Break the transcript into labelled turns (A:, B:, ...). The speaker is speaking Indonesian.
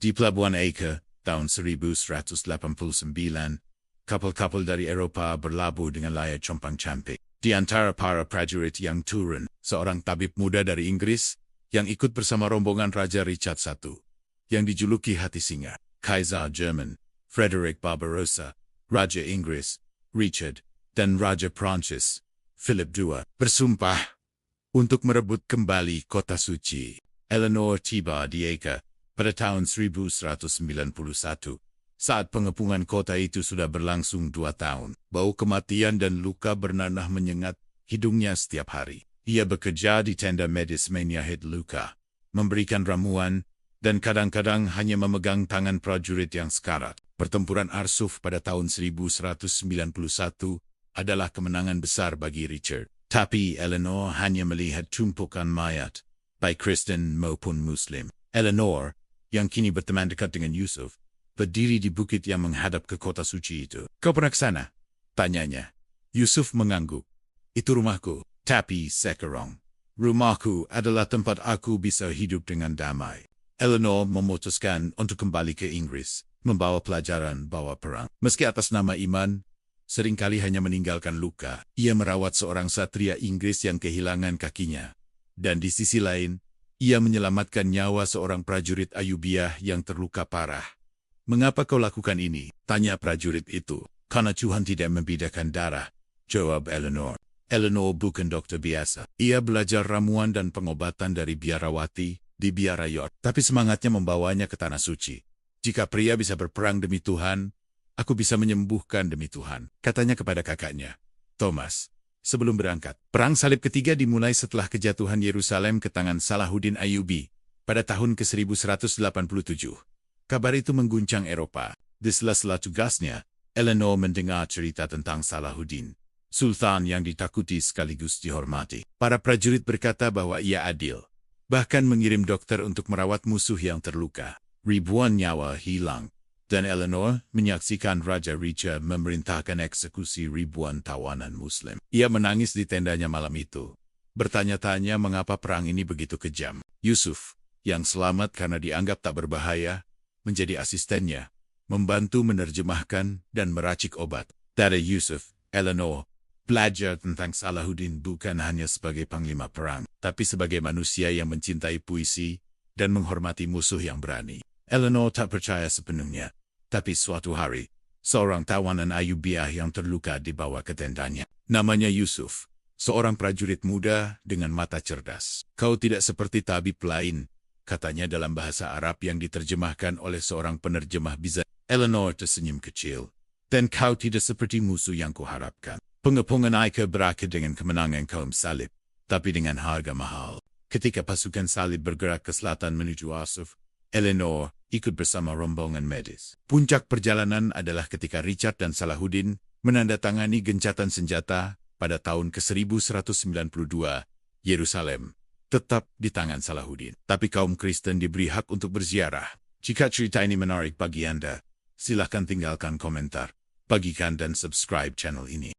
A: Di Pelabuhan Acre, tahun 1189, kapal-kapal dari Eropa berlabuh dengan layar compang camping. Di antara para prajurit yang turun, seorang tabib muda dari Inggris yang ikut bersama rombongan Raja Richard I, yang dijuluki Hati Singa, Kaiser Jerman, Frederick Barbarossa, Raja Inggris, Richard, dan Raja Prancis, Philip II, bersumpah untuk merebut kembali kota suci. Eleanor tiba di Acre pada tahun 1191. Saat pengepungan kota itu sudah berlangsung 2 tahun, bau kematian dan luka bernanah menyengat hidungnya setiap hari. Ia bekerja di tenda medis menyahit luka, memberikan ramuan, dan kadang-kadang hanya memegang tangan prajurit yang sekarat. Pertempuran Arsuf pada tahun 1191 adalah kemenangan besar bagi Richard. Tapi Eleanor hanya melihat tumpukan mayat, baik Kristen maupun Muslim. Eleanor, yang kini berteman dekat dengan Yusuf, berdiri di bukit yang menghadap ke kota suci itu. "Kau pernah ke sana?" tanyanya. Yusuf mengangguk. "Itu rumahku, tapi sekarang rumahku adalah tempat aku bisa hidup dengan damai." Eleanor memutuskan untuk kembali ke Inggris, membawa pelajaran bahwa perang, meski atas nama iman, seringkali hanya meninggalkan luka. Ia merawat seorang satria Inggris yang kehilangan kakinya. Dan di sisi lain, ia menyelamatkan nyawa seorang prajurit Ayubiah yang terluka parah. "Mengapa kau lakukan ini?" tanya prajurit itu. "Karena Tuhan tidak membedakan darah," jawab Eleanor. Eleanor bukan dokter biasa. Ia belajar ramuan dan pengobatan dari biarawati di biara York, tapi semangatnya membawanya ke tanah suci. "Jika pria bisa berperang demi Tuhan, aku bisa menyembuhkan demi Tuhan," katanya kepada kakaknya, Thomas. Sebelum berangkat, Perang Salib ketiga dimulai setelah kejatuhan Yerusalem ke tangan Salahuddin Ayyubi pada tahun ke-1187. Kabar itu mengguncang Eropa. Di sela-sela tugasnya, Eleanor mendengar cerita tentang Salahuddin, sultan yang ditakuti sekaligus dihormati. Para prajurit berkata bahwa ia adil, bahkan mengirim dokter untuk merawat musuh yang terluka. Ribuan nyawa hilang, dan Eleanor menyaksikan Raja Richard memerintahkan eksekusi ribuan tawanan Muslim. Ia menangis di tendanya malam itu, bertanya-tanya mengapa perang ini begitu kejam. Yusuf, yang selamat karena dianggap tak berbahaya, menjadi asistennya, membantu menerjemahkan dan meracik obat. Dari Yusuf, Eleanor belajar tentang Salahuddin bukan hanya sebagai panglima perang, tapi sebagai manusia yang mencintai puisi dan menghormati musuh yang berani. Eleanor tak percaya sepenuhnya, tapi suatu hari, seorang tawanan Ayubiah yang terluka dibawa ke tendanya. Namanya Yusuf, seorang prajurit muda dengan mata cerdas. "Kau tidak seperti tabib lain," katanya dalam bahasa Arab yang diterjemahkan oleh seorang penerjemah Bizantin. Eleanor tersenyum kecil. "Dan kau tidak seperti musuh yang kuharapkan." Pengepungan Acre berakhir dengan kemenangan kaum Salib, tapi dengan harga mahal. Ketika pasukan Salib bergerak ke selatan menuju Arsuf, Eleanor ikut bersama rombongan medis. Puncak perjalanan adalah ketika Richard dan Salahuddin menandatangani gencatan senjata pada tahun ke-1192. Yerusalem tetap di tangan Salahuddin, tapi kaum Kristen diberi hak untuk berziarah. Jika cerita ini menarik bagi Anda, silakan tinggalkan komentar, bagikan dan subscribe channel ini.